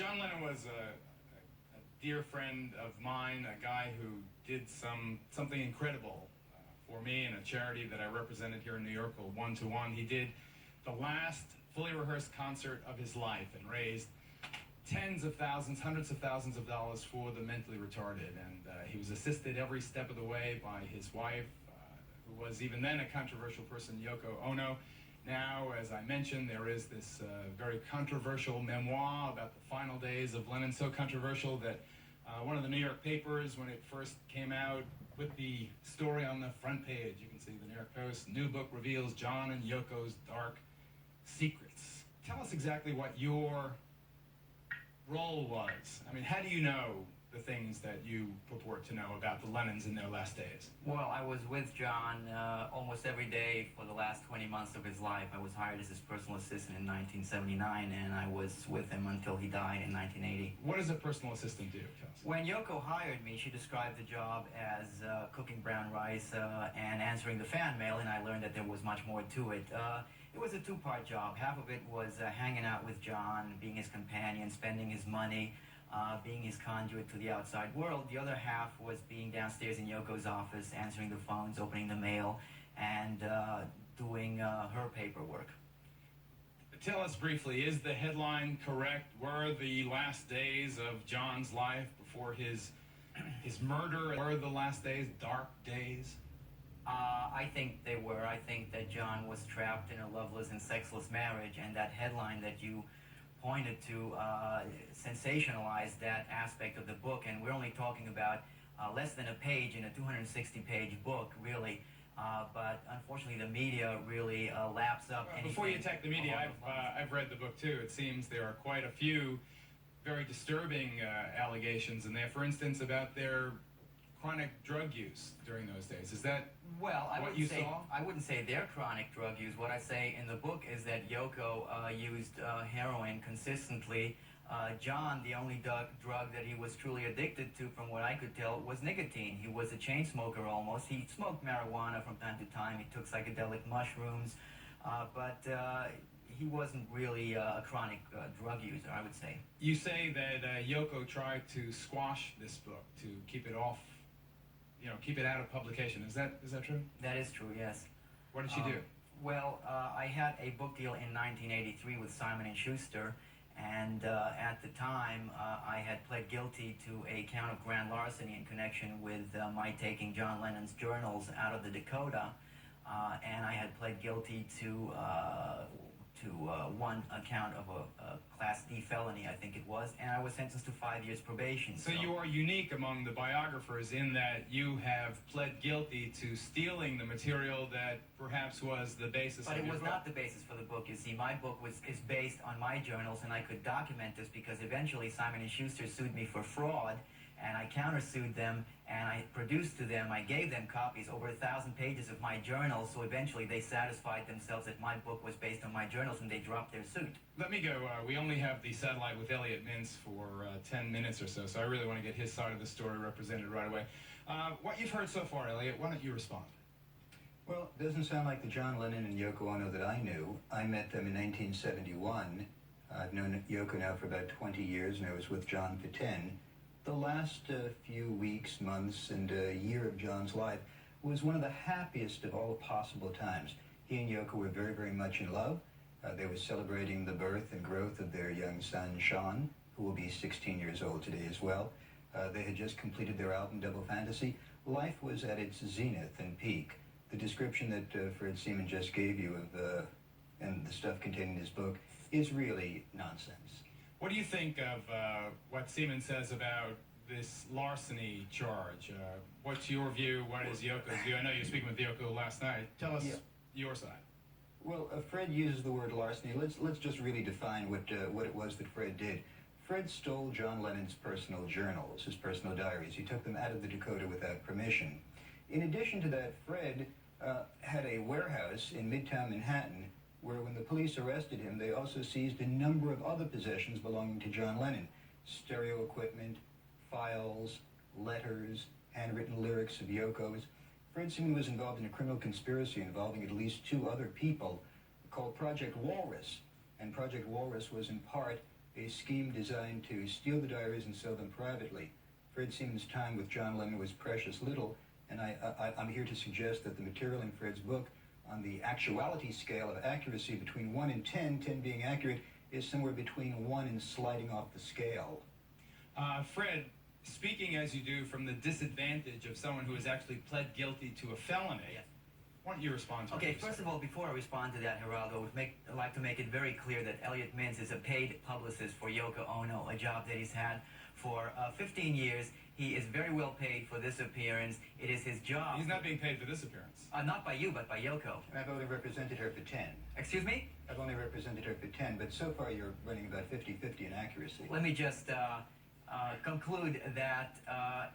John Lennon was a dear friend of mine, a guy who did something incredible for me and a charity that I represented here in New York called One to One. He did the last fully rehearsed concert of his life and raised tens of thousands, hundreds of thousands of dollars for the mentally retarded. And he was assisted every step of the way by his wife, who was even then a controversial person, Yoko Ono. Now, as I mentioned, there is this very controversial memoir about the final days of Lennon, so controversial that one of the New York papers, when it first came out, put the story on the front page. You can see the New York Post, new book reveals John and Yoko's dark secrets. Tell us exactly what your role was. I mean, how do you know the things that you purport to know about the Lennons in their last days? Well, I was with John almost every day for the last 20 months of his life. I was hired as his personal assistant in 1979, and I was with him until he died in 1980. What does a personal assistant do? Tell us. When Yoko hired me, she described the job as cooking brown rice and answering the fan mail, and I learned that there was much more to it. It was a two-part job. Half of it was hanging out with John, being his companion, spending his money, being his conduit to the outside world. The other half was being downstairs in Yoko's office, answering the phones, opening the mail, and doing her paperwork. Tell us briefly, is the headline correct? Were the last days of John's life before his murder, were the last days dark days? I think they were. I think that John was trapped in a loveless and sexless marriage, and that headline that you pointed to sensationalized that aspect of the book, and we're only talking about less than a page in a 260-page book, really. But unfortunately, the media really laps up anything. Before you attack the media, I've read the book too. It seems there are quite a few very disturbing allegations in there. For instance, about their chronic drug use during those days. Is that what you saw? I wouldn't say their chronic drug use. What I say in the book is that Yoko used heroin consistently. John, the only drug that he was truly addicted to, from what I could tell, was nicotine. He was a chain smoker almost. He smoked marijuana from time to time. He took psychedelic mushrooms, but he wasn't really a chronic drug user, I would say. You say that Yoko tried to squash this book, to keep it off, keep it out of publication. Is that true? That is true, yes. What did she do? Well, I had a book deal in 1983 with Simon & Schuster, and at the time, I had pled guilty to a count of grand larceny in connection with my taking John Lennon's journals out of the Dakota, and I had pled guilty to one account of a Class D felony, I think it was, and I was sentenced to 5 years probation. So you are unique among the biographers in that you have pled guilty to stealing the material that perhaps was the basis of your book. But it was not the basis for the book. You see, my book is based on my journals, and I could document this because eventually Simon & Schuster sued me for fraud, and I countersued them, and I produced to them, I gave them copies, over 1,000 pages of my journals, so eventually they satisfied themselves that my book was based on my journals, and they dropped their suit. Let me go. We only have the satellite with Elliot Mintz for 10 minutes or so I really want to get his side of the story represented right away. What you've heard so far, Elliot, why don't you respond? Well, it doesn't sound like the John Lennon and Yoko Ono that I knew. I met them in 1971. I've known Yoko now for about 20 years, and I was with John for 10. The last few weeks, months, and year of John's life was one of the happiest of all possible times. He and Yoko were very, very much in love. They were celebrating the birth and growth of their young son, Sean, who will be 16 years old today as well. They had just completed their album, Double Fantasy. Life was at its zenith and peak. The description that Fred Seaman just gave you of and the stuff contained in his book is really nonsense. What do you think of what Seaman says about this larceny charge? What's your view? What is Yoko's view? I know you were speaking with Yoko last night. Tell us your side. Well, Fred uses the word larceny. Let's just really define what it was that Fred did. Fred stole John Lennon's personal journals, his personal diaries. He took them out of the Dakota without permission. In addition to that, Fred had a warehouse in Midtown Manhattan where when the police arrested him, they also seized a number of other possessions belonging to John Lennon. Stereo equipment, files, letters, handwritten lyrics of Yoko's. Fred Seaman was involved in a criminal conspiracy involving at least 2 other people called Project Walrus. And Project Walrus was in part a scheme designed to steal the diaries and sell them privately. Fred Seaman's time with John Lennon was precious little, and I'm here to suggest that the material in Fred's book, on the actuality scale of accuracy between 1 and 10, 10 being accurate, is somewhere between 1 and sliding off the scale. Fred, speaking as you do from the disadvantage of someone who has actually pled guilty to a felony, Yes. why don't you respond to Okay, what you first said? of all, before I respond to that, Geraldo, I'd like to make it very clear that Elliot Mintz is a paid publicist for Yoko Ono, a job that he's had for 15 years. He is very well paid for this appearance. It is his job. He's not being paid for this appearance. Not by you, but by Yoko. And I've only represented her for 10. Excuse me? I've only represented her for 10, but so far you're running about 50-50 in accuracy. Let me just conclude that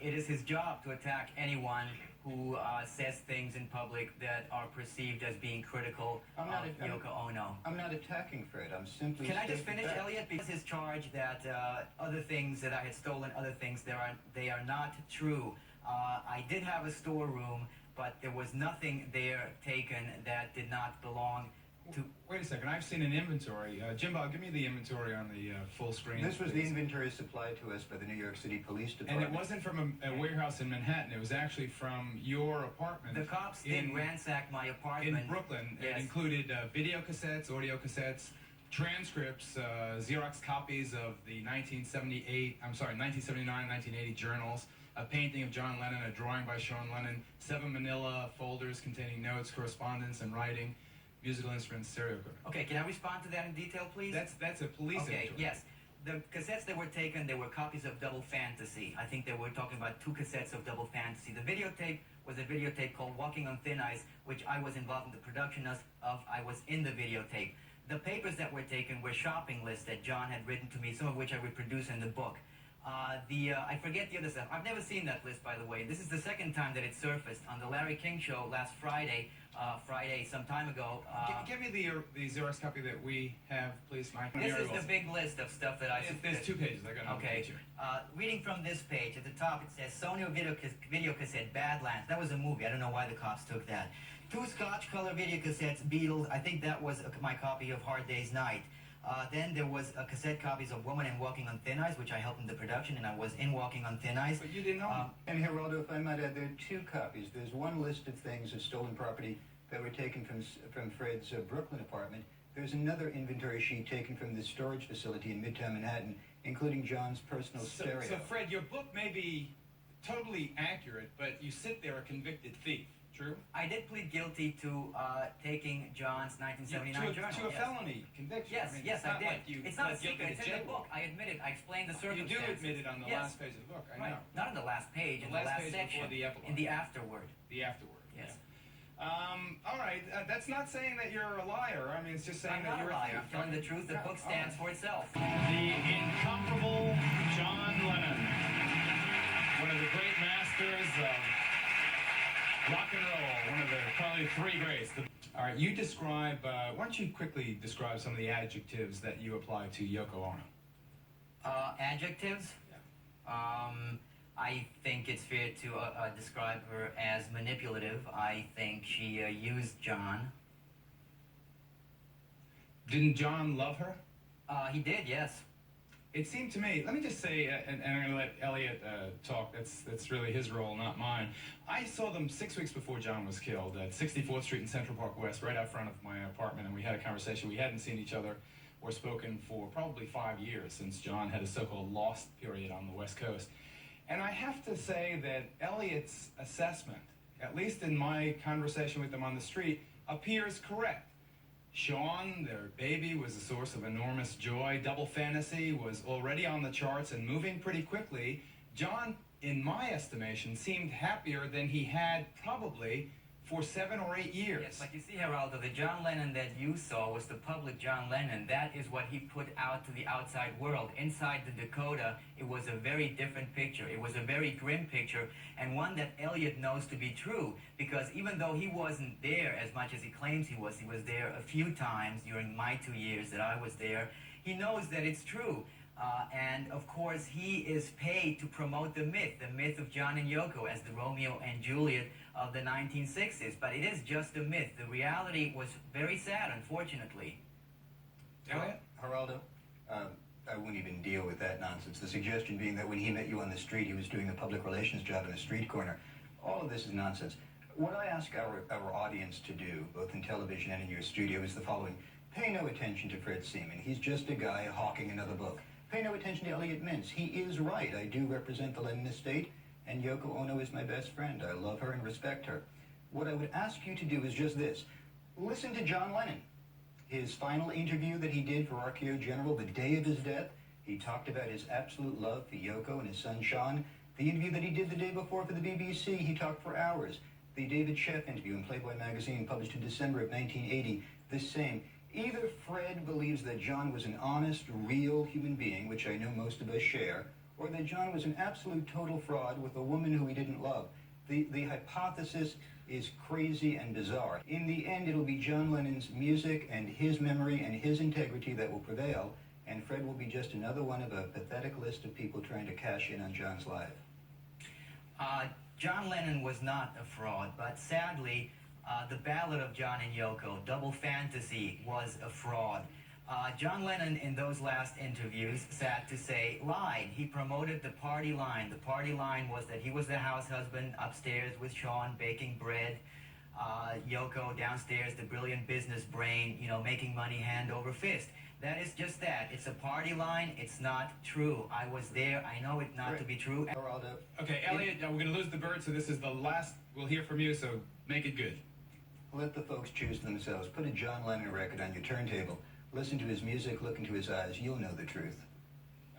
it is his job to attack anyone who says things in public that are perceived as being critical of Yoko Ono. I'm not attacking Fred. I'm simply... Can I just stating finish, facts. Elliot? Because his charge that other things that I had stolen, other things, they are not true. I did have a storeroom, but there was nothing there taken that did not belong to... Wait a second, I've seen an inventory. Jimbo, give me the inventory on the full screen. This was the please. inventory supplied to us by the New York City Police And Department. it wasn't from a warehouse in Manhattan, it was actually from your apartment. The cops did ransack my apartment. In Brooklyn. Yes. It included video cassettes, audio cassettes, transcripts, Xerox copies of the 1979, 1980 journals, a painting of John Lennon, a drawing by Sean Lennon, 7 manila folders containing notes, correspondence, and writing, musical instruments, stereo equipment. Okay, can I respond to that in detail, please? That's a police Okay, inventory. yes. The cassettes that were taken, they were copies of Double Fantasy. I think they were talking about 2 cassettes of Double Fantasy. The videotape was a videotape called Walking on Thin Ice, which I was involved in the production of. I was in the videotape. The papers that were taken were shopping lists that John had written to me, some of which I reproduce in the book. I forget the other stuff. I've never seen that list, by the way. This is the second time that it surfaced on the Larry King show last Friday, some time ago. Give me the Xerox copy that we have, please, Mike. This is the big list of stuff that I... There's 2 pages. I got another Okay. page here. Reading from this page, at the top it says Sony video cassette, Badlands. That was a movie. I don't know why the cops took that. 2 Scotch color video cassettes, Beatles. I think that was my copy of Hard Day's Night. Then there was cassette copies of Woman and Walking on Thin Ice, which I helped in the production, and I was in Walking on Thin Ice. But you didn't know. And Geraldo, if I might add, there are 2 copies. There's one list of things of stolen property that were taken from Fred's Brooklyn apartment. There's another inventory sheet taken from the storage facility in Midtown Manhattan, including John's personal stereo. So, Fred, your book may be totally accurate, but you sit there a convicted thief. True? I did plead guilty to taking John's 1979 journal. To a yes. felony conviction. Yes, I mean, yes, it's I not did. Like you It's not a pled guilty secret. It's to in the jail. book. I admit it. I explained the You circumstances. do admit it on the Yes. last page of the book. I Right. know. Not in the last page, in the last last page section. before the epilogue. In the afterword. The afterword. Yes. Yeah. All right. That's not saying that you're a liar. I mean, it's just saying I'm that not you're a liar. thief. I'm telling the truth. The Yeah, book all stands right. for itself. The incomparable John Lennon, one of the great masters of rock and roll, one of the probably 3 greats. All right, you describe, why don't you quickly describe some of the adjectives that you apply to Yoko Ono? Adjectives? I think it's fair to describe her as manipulative. I think she used John. Didn't John love her? He did, yes. It seemed to me, let me just say, and I'm going to let Elliot talk, that's really his role, not mine. I saw them 6 weeks before John was killed at 64th Street in Central Park West, right out front of my apartment, and we had a conversation. We hadn't seen each other or spoken for probably 5 years since John had a so-called lost period on the West Coast. And I have to say that Elliot's assessment, at least in my conversation with him on the street, appears correct. Sean, their baby, was a source of enormous joy. Double Fantasy was already on the charts and moving pretty quickly. John, in my estimation, seemed happier than he had probably for 7 or 8 years. Yes, but you see, Geraldo, the John Lennon that you saw was the public John Lennon. That is what he put out to the outside world. Inside the Dakota, it was a very different picture. It was a very grim picture, and one that Elliot knows to be true, because even though he wasn't there as much as he claims he was there a few times during my 2 years that I was there, he knows that it's true. And of course, he is paid to promote the myth of John and Yoko as the Romeo and Juliet of the 1960s. But it is just a myth. The reality was very sad, unfortunately. Elliot? Geraldo, I wouldn't even deal with that nonsense. The suggestion being that when he met you on the street, he was doing a public relations job in a street corner. All of this is nonsense. What I ask our audience to do, both in television and in your studio, is the following. Pay no attention to Fred Seaman. He's just a guy hawking another book. Pay no attention to Elliot Mintz. He is right. I do represent the Lennon estate, and Yoko Ono is my best friend. I love her and respect her. What I would ask you to do is just this. Listen to John Lennon. His final interview that he did for RKO General the day of his death, he talked about his absolute love for Yoko and his son Sean. The interview that he did the day before for the BBC, he talked for hours. The David Sheff interview in Playboy magazine, published in December of 1980, the same. Either Fred believes that John was an honest, real human being, which I know most of us share, or that John was an absolute total fraud with a woman who he didn't love. The hypothesis is crazy and bizarre. In the end, it'll be John Lennon's music and his memory and his integrity that will prevail, and Fred will be just another one of a pathetic list of people trying to cash in on John's life. John Lennon was not a fraud, but sadly, the Ballad of John and Yoko, Double Fantasy, was a fraud. John Lennon, in those last interviews, sad to say, lied. He promoted the party line. The party line was that he was the house husband upstairs with Sean baking bread. Yoko downstairs, the brilliant business brain, making money hand over fist. That is just that. It's a party line. It's not true. I was there. I know it not to be true. Okay, Elliot, we're going to lose the bird, so this is the last we'll hear from you, so make it good. Let the folks choose themselves. Put a John Lennon record on your turntable. Listen to his music, look into his eyes. You'll know the truth.